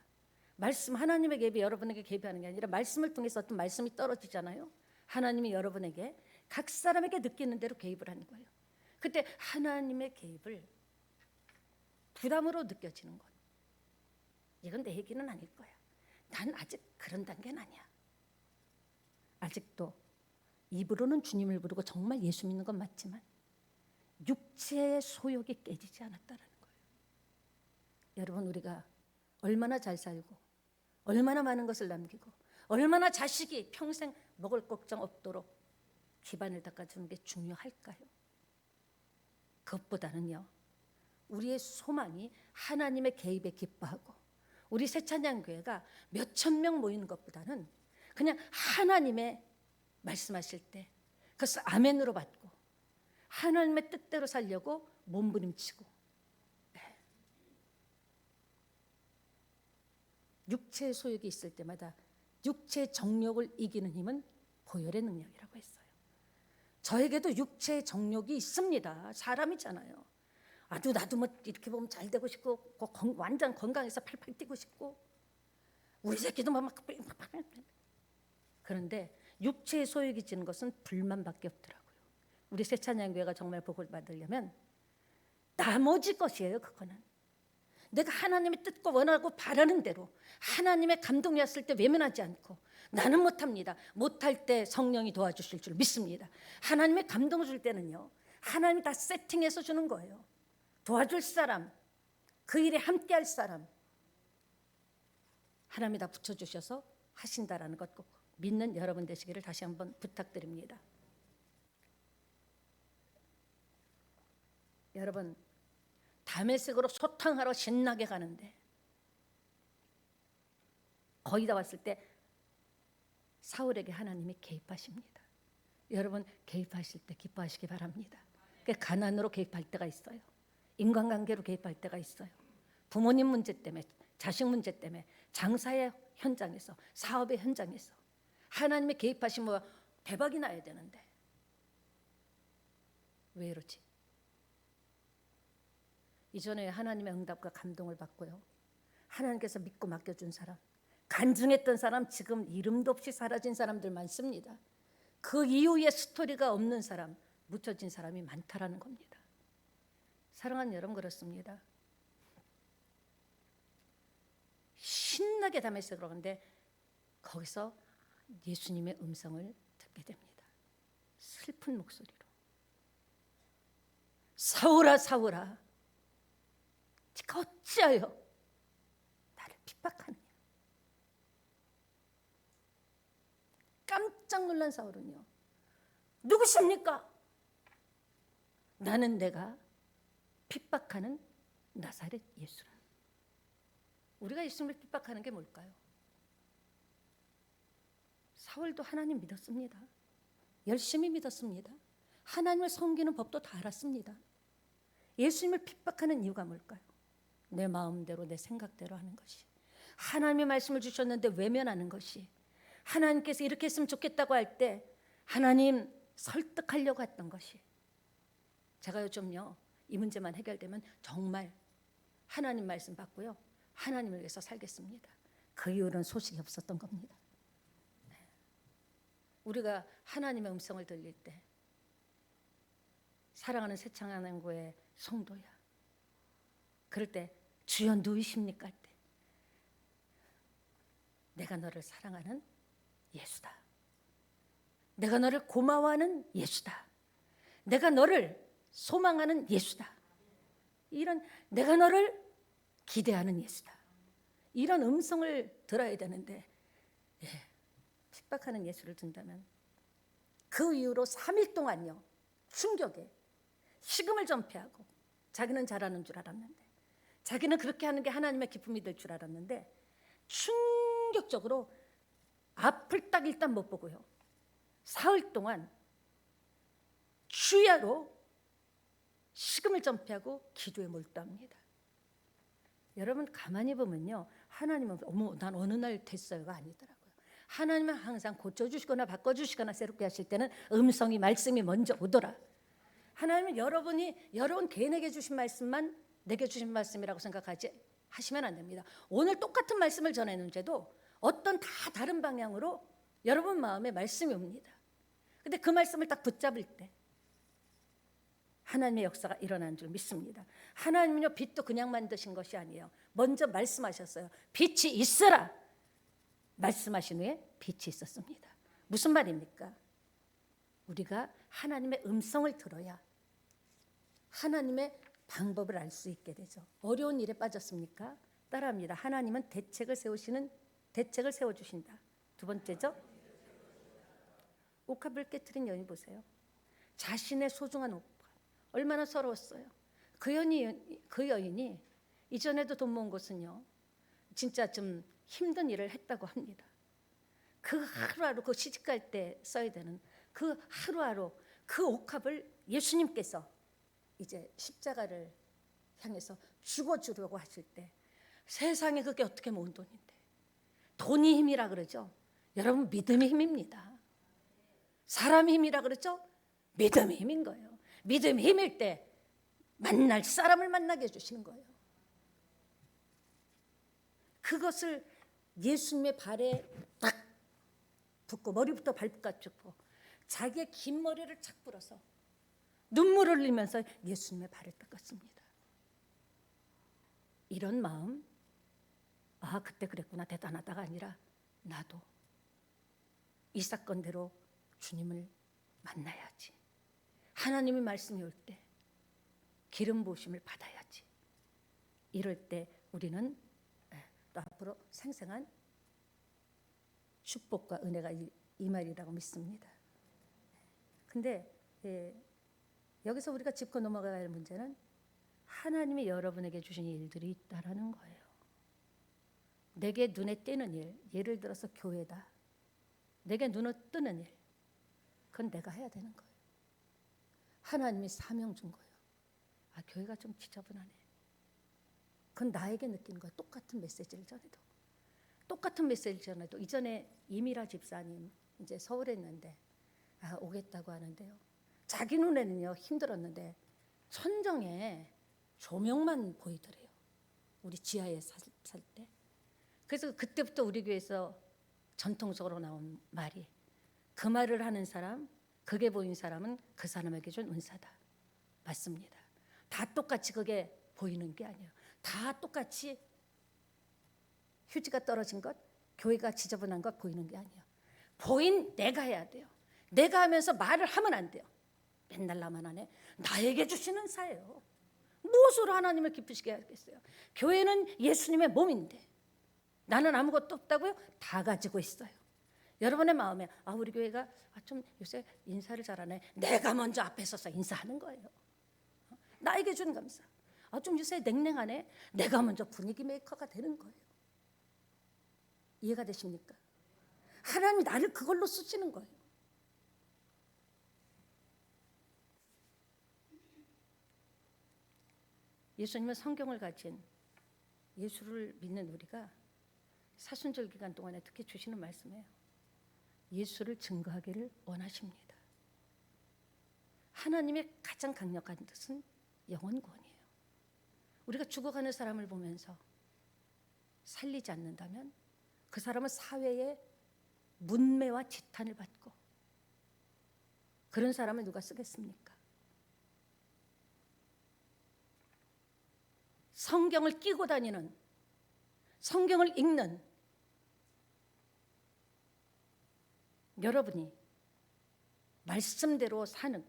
말씀, 하나님의 개입이 여러분에게 개입하는 게 아니라 말씀을 통해서 어떤 말씀이 떨어지잖아요. 하나님이 여러분에게 각 사람에게 느끼는 대로 개입을 하는 거예요. 그때 하나님의 개입을 부담으로 느껴지는 것. 이건 내 얘기는 아닐 거야. 난 아직 그런 단계는 아니야. 아직도 입으로는 주님을 부르고 정말 예수 믿는 건 맞지만 육체의 소욕이 깨지지 않았다는 거예요. 여러분, 우리가 얼마나 잘 살고 얼마나 많은 것을 남기고 얼마나 자식이 평생 먹을 걱정 없도록 기반을 닦아주는 게 중요할까요? 그것보다는요, 우리의 소망이 하나님의 개입에 기뻐하고, 우리 새찬양교회가 몇천 명 모이는 것보다는 그냥 하나님의 말씀하실 때 그것을 아멘으로 받고 하나님의 뜻대로 살려고 몸부림치고, 육체의 소욕이 있을 때마다 육체의 정욕을 이기는 힘은 보혈의 능력이라고 했어요. 저에게도 육체의 정욕이 있습니다. 사람이잖아요. 아주 나도 뭐 이렇게 보면 잘 되고 싶고 완전 건강해서 팔팔 뛰고 싶고, 우리 새끼도 막 그런데 육체의 소욕이 지는 것은 불만밖에 없더라고요. 우리 새찬양교회가 정말 복을 받으려면 나머지 것이에요. 그거는 내가 하나님의 뜻과 원하고 바라는 대로 하나님의 감동이 왔을 때 외면하지 않고, 나는 못합니다. 못할 때 성령이 도와주실 줄 믿습니다. 하나님의 감동을 줄 때는요, 하나님이 다 세팅해서 주는 거예요. 도와줄 사람, 그 일에 함께할 사람, 하나님이 다 붙여주셔서 하신다라는 것 꼭 믿는 여러분 되시기를 다시 한번 부탁드립니다. 여러분, 다메섹으로 소탕하러 신나게 가는데 거의 다 왔을 때 사울에게 하나님이 개입하십니다. 여러분, 개입하실 때 기뻐하시기 바랍니다. 가난으로 개입할 때가 있어요. 인간관계로 개입할 때가 있어요. 부모님 문제 때문에, 자식 문제 때문에, 장사의 현장에서, 사업의 현장에서 하나님의 개입하시면 대박이 나야 되는데 왜 이러지? 이전에 하나님의 응답과 감동을 받고요, 하나님께서 믿고 맡겨준 사람, 간증했던 사람, 지금 이름도 없이 사라진 사람들 많습니다. 그 이후에 스토리가 없는 사람, 묻혀진 사람이 많다라는 겁니다. 사랑하는 여러분, 그렇습니다. 신나게 다메섹으로 가는데 거기서 예수님의 음성을 듣게 됩니다. 슬픈 목소리로, 사울아 사울아, 네가 어찌하여 나를 핍박하느냐. 깜짝 놀란 사울은요, 누구십니까? 나는 내가 핍박하는 나사렛 예수라. 우리가 예수님을 핍박하는 게 뭘까요? 사울도 하나님 믿었습니다. 열심히 믿었습니다. 하나님을 섬기는 법도 다 알았습니다. 예수님을 핍박하는 이유가 뭘까요? 내 마음대로 내 생각대로 하는 것이. 하나님의 말씀을 주셨는데 외면하는 것이, 하나님께서 이렇게 했으면 좋겠다고 할 때 하나님 설득하려고 했던 것이, 제가 요즘요 이 문제만 해결되면 정말 하나님 말씀 받고요 하나님을 위해서 살겠습니다. 그 이후로는 소식이 없었던 겁니다. 우리가 하나님의 음성을 들릴 때, 사랑하는 새창하는교회 성도야, 그럴 때 주여 누구십니까 할 때, 내가 너를 사랑하는 예수다, 내가 너를 고마워하는 예수다, 내가 너를 소망하는 예수다, 이런 내가 너를 기대하는 예수다, 이런 음성을 들어야 되는데, 핍박하는 예수를 든다면 그 이후로 3일 동안요 충격에 식음을 전폐하고, 자기는 잘하는 줄 알았는데, 자기는 그렇게 하는 게 하나님의 기쁨이 될 줄 알았는데, 충격적으로 앞을 딱 일단 못 보고요 사흘 동안 주야로 식음을 전폐하고 기도에 몰두합니다. 여러분 가만히 보면요 하나님은 어머 난 어느 날 됐어요가 아니더라고요. 하나님은 항상 고쳐주시거나 바꿔주시거나 새롭게 하실 때는 음성이, 말씀이 먼저 오더라. 하나님은 여러분 개인에게 주신 말씀만 내게 주신 말씀이라고 하시면 안 됩니다. 오늘 똑같은 말씀을 전했는데도 어떤 다 다른 방향으로 여러분 마음에 말씀이 옵니다. 근데 그 말씀을 딱 붙잡을 때 하나님의 역사가 일어난 줄 믿습니다. 하나님은요 빛도 그냥 만드신 것이 아니에요. 먼저 말씀하셨어요. 빛이 있으라. 말씀하신 후에 빛이 있었습니다. 무슨 말입니까? 우리가 하나님의 음성을 들어야 하나님의 방법을 알 수 있게 되죠. 어려운 일에 빠졌습니까? 따라합니다. 하나님은 대책을 세워주신다. 두 번째죠. 옥합을 깨트린 여인 보세요. 자신의 소중한 옥합 얼마나 서러웠어요. 그 여인이 이전에도 돈 모은 것은요 진짜 좀 힘든 일을 했다고 합니다. 그 하루하루 그 시집갈 때 써야 되는 그 하루하루 그 옥합을 예수님께서 이제 십자가를 향해서 죽어주려고 하실 때, 세상에 그게 어떻게 모은 돈인데, 돈이 힘이라 그러죠. 여러분 믿음이 힘입니다. 사람이 힘이라 그러죠. 믿음이 힘인 거예요. 믿음이 힘일 때 만날 사람을 만나게 해주시는 거예요. 그것을 예수님의 발에 딱 붙고, 머리부터 발끝까지 붙고 자기의 긴 머리를 착 불어서 눈물을 흘리면서 예수님의 발을 닦았습니다. 이런 마음, 아 그때 그랬구나 대단하다가 아니라, 나도 이 사건대로 주님을 만나야지, 하나님의 말씀이 올 때 기름 부으심을 받아야지, 이럴 때 우리는 또 앞으로 생생한 축복과 은혜가 임하리라고 믿습니다. 근데 여기서 우리가 짚고 넘어가야 할 문제는 하나님이 여러분에게 주신 일들이 있다라는 거예요. 내게 눈에 띄는 일, 예를 들어서 교회다. 내게 눈에 뜨는 일, 그건 내가 해야 되는 거예요. 하나님이 사명 준 거예요. 아 교회가 좀 지저분하네. 그건 나에게 느끼는 거예요. 똑같은 메시지를 전해도 이전에 이미라 집사님 이제 서울에 있는데 오겠다고 하는데요. 자기 눈에는요 힘들었는데 천정에 조명만 보이더래요. 우리 지하에 살 때. 그래서 그때부터 우리 교회에서 전통적으로 나온 말이, 그 말을 하는 사람, 그게 보인 사람은 그 사람에게 준 은사다. 맞습니다. 다 똑같이 그게 보이는 게 아니에요. 다 똑같이 휴지가 떨어진 것, 교회가 지저분한 것 보이는 게 아니에요. 보인 내가 해야 돼요. 내가 하면서 말을 하면 안 돼요. 맨날 나만 하네. 나에게 주시는 은사예요. 무엇으로 하나님을 기쁘시게 하겠어요? 교회는 예수님의 몸인데 나는 아무것도 없다고요? 다 가지고 있어요. 여러분의 마음에 우리 교회가 좀 요새 인사를 잘하네. 내가 먼저 앞에 서서 인사하는 거예요. 나에게 준 감사. 좀 요새 냉랭하네. 내가 먼저 분위기 메이커가 되는 거예요. 이해가 되십니까? 하나님이 나를 그걸로 쓰시는 거예요. 예수님은 성경을 가진, 예수를 믿는 우리가 사순절 기간 동안에 특히 주시는 말씀이에요. 예수를 증거하기를 원하십니다. 하나님의 가장 강력한 뜻은 영혼 구원이에요. 우리가 죽어가는 사람을 보면서 살리지 않는다면 그 사람은 사회의 문매와 지탄을 받고, 그런 사람을 누가 쓰겠습니까? 성경을 끼고 다니는, 성경을 읽는 여러분이 말씀대로 살려고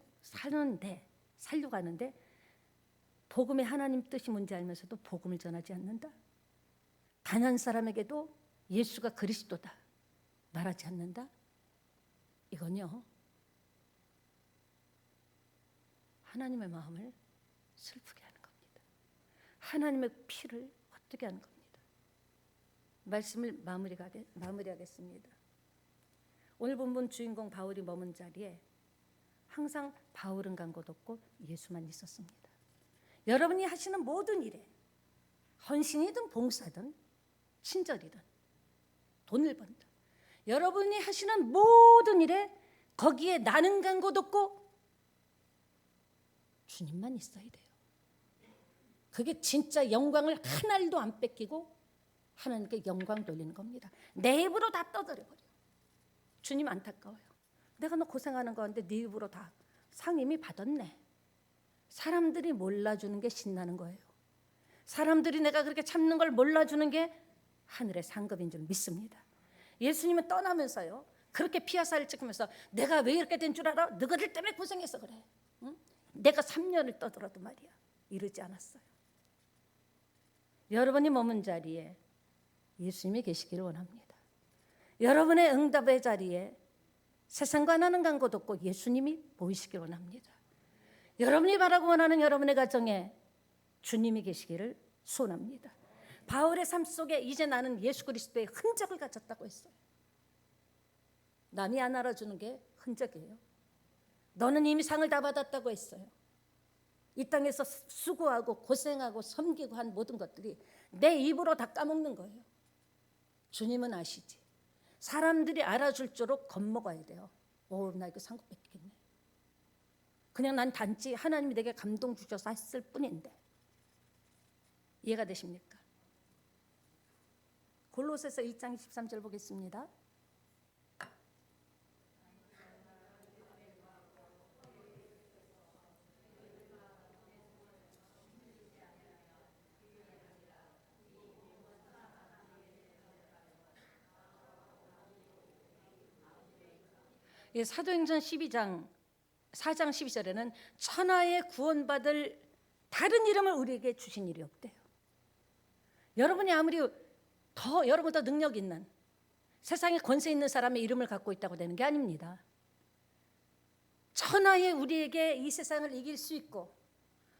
하는데 복음의 하나님 뜻이 뭔지 알면서도 복음을 전하지 않는다. 가난한 사람에게도 예수가 그리스도다 말하지 않는다. 이건요, 하나님의 마음을 슬프게 하는 겁니다. 하나님의 피를 헛되게 하는 겁니다. 말씀을 마무리하겠습니다. 오늘 본문 주인공 바울이 머문 자리에 항상 바울은 간 곳 없고 예수만 있었습니다. 여러분이 하시는 모든 일에 헌신이든 봉사든 친절이든 돈을 번든 여러분이 하시는 모든 일에 거기에 나는 간 곳 없고 주님만 있어야 돼요. 그게 진짜 영광을 한 알도 안 뺏기고 하나님께 영광 돌리는 겁니다. 내 입으로 다 떠들어버려. 주님 안타까워요. 내가 너 고생하는 거 같은데 네 입으로 다 상 이미 받았네. 사람들이 몰라주는 게 신나는 거예요. 사람들이 내가 그렇게 참는 걸 몰라주는 게 하늘의 상급인 줄 믿습니다. 예수님은 떠나면서요, 그렇게 피아사를 찍으면서 내가 왜 이렇게 된 줄 알아? 너희들 때문에 고생해서 그래. 응? 내가 3년을 떠들어도 말이야 이러지 않았어요. 여러분이 머문 자리에 예수님이 계시기를 원합니다. 여러분의 응답의 자리에 세상과 나는 간 곳 없고 예수님이 보이시길 원합니다. 여러분이 바라고 원하는 여러분의 가정에 주님이 계시기를 소원합니다. 바울의 삶 속에 이제 나는 예수 그리스도의 흔적을 가졌다고 했어요. 남이 안 알아주는 게 흔적이에요. 너는 이미 상을 다 받았다고 했어요. 이 땅에서 수고하고 고생하고 섬기고 한 모든 것들이 내 입으로 다 까먹는 거예요. 주님은 아시지. 사람들이 알아줄 줄로 겁먹어야 돼요. 나 이거 상급 뺏기겠네. 그냥 난 단지 하나님이 내게 감동 주셔서 했을 뿐인데. 이해가 되십니까? 골로새서 1장 13절 보겠습니다. 사도행전 4장 12절에는 천하에 구원받을 다른 이름을 우리에게 주신 일이 없대요. 여러분이 아무리 더 여러분보다 능력 있는 세상에 권세 있는 사람의 이름을 갖고 있다고 되는 게 아닙니다. 천하에 우리에게 이 세상을 이길 수 있고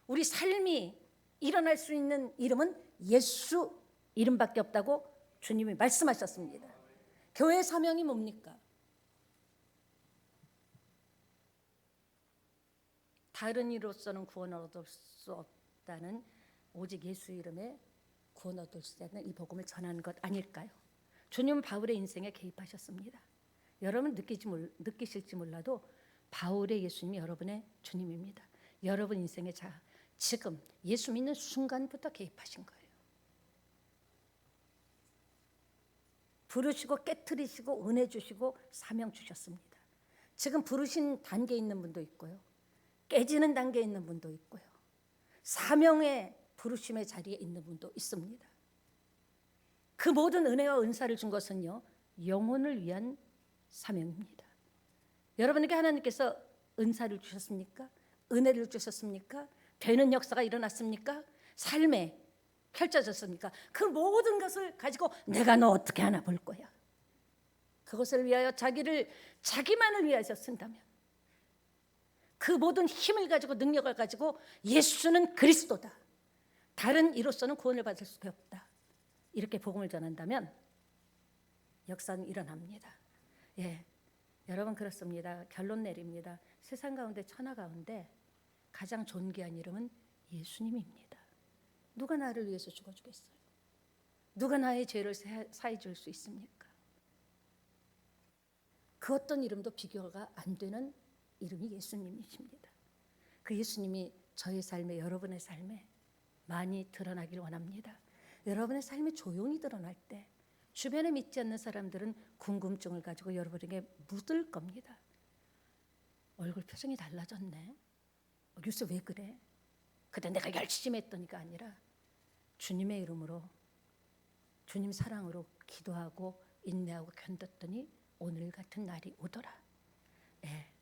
우리 삶이 일어날 수 있는 이름은 예수 이름밖에 없다고 주님이 말씀하셨습니다. 교회 사명이 뭡니까? 다른 이로서는 구원을 얻을 수 없다는 오직 예수 이름에 구원을 얻을 수 있는 이 복음을 전하는 것 아닐까요? 주님은 바울의 인생에 개입하셨습니다. 여러분 느끼실지 몰라도 바울의 예수님이 여러분의 주님입니다. 여러분 인생에 지금 예수 믿는 순간부터 개입하신 거예요. 부르시고 깨트리시고 은혜 주시고 사명 주셨습니다. 지금 부르신 단계에 있는 분도 있고요. 깨지는 단계에 있는 분도 있고요. 사명의 부르심의 자리에 있는 분도 있습니다. 그 모든 은혜와 은사를 준 것은요, 영혼을 위한 사명입니다. 여러분에게 하나님께서 은사를 주셨습니까? 은혜를 주셨습니까? 되는 역사가 일어났습니까? 삶에 펼쳐졌습니까? 그 모든 것을 가지고 내가 너 어떻게 하나 볼 거야. 그것을 위하여 자기만을 위하여 쓴다면 그 모든 힘을 가지고 능력을 가지고 예수는 그리스도다. 다른 이로서는 구원을 받을 수가 없다. 이렇게 복음을 전한다면 역사는 일어납니다. 여러분 그렇습니다. 결론 내립니다. 세상 가운데 천하 가운데 가장 존귀한 이름은 예수님입니다. 누가 나를 위해서 죽어주겠어요? 누가 나의 죄를 사해 줄 수 있습니까? 그 어떤 이름도 비교가 안 되는 이름이 예수님이십니다. 그 예수님이 저의 삶에, 여러분의 삶에 많이 드러나길 원합니다. 여러분의 삶이 조용히 드러날 때 주변에 믿지 않는 사람들은 궁금증을 가지고 여러분에게 묻을 겁니다. 얼굴 표정이 달라졌네. 요새 왜 그래? 그때 내가 열심히 했더니가 아니라 주님의 이름으로, 주님 사랑으로 기도하고 인내하고 견뎠더니 오늘 같은 날이 오더라. 예.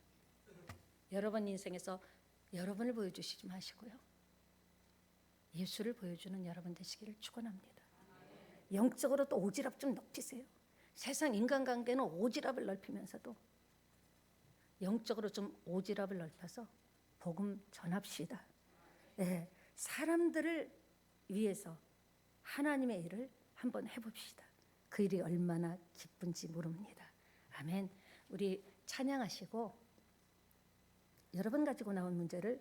여러분 인생에서 여러분을 보여주시지 마시고요, 예수를 보여주는 여러분 되시기를 축원합니다. 영적으로 또 오지랖 좀 넓히세요. 세상 인간관계는 오지랖을 넓히면서도 영적으로 좀 오지랖을 넓혀서 복음 전합시다. 예, 사람들을 위해서 하나님의 일을 한번 해봅시다. 그 일이 얼마나 기쁜지 모릅니다. 아멘. 우리 찬양하시고 여러분 가지고 나온 문제를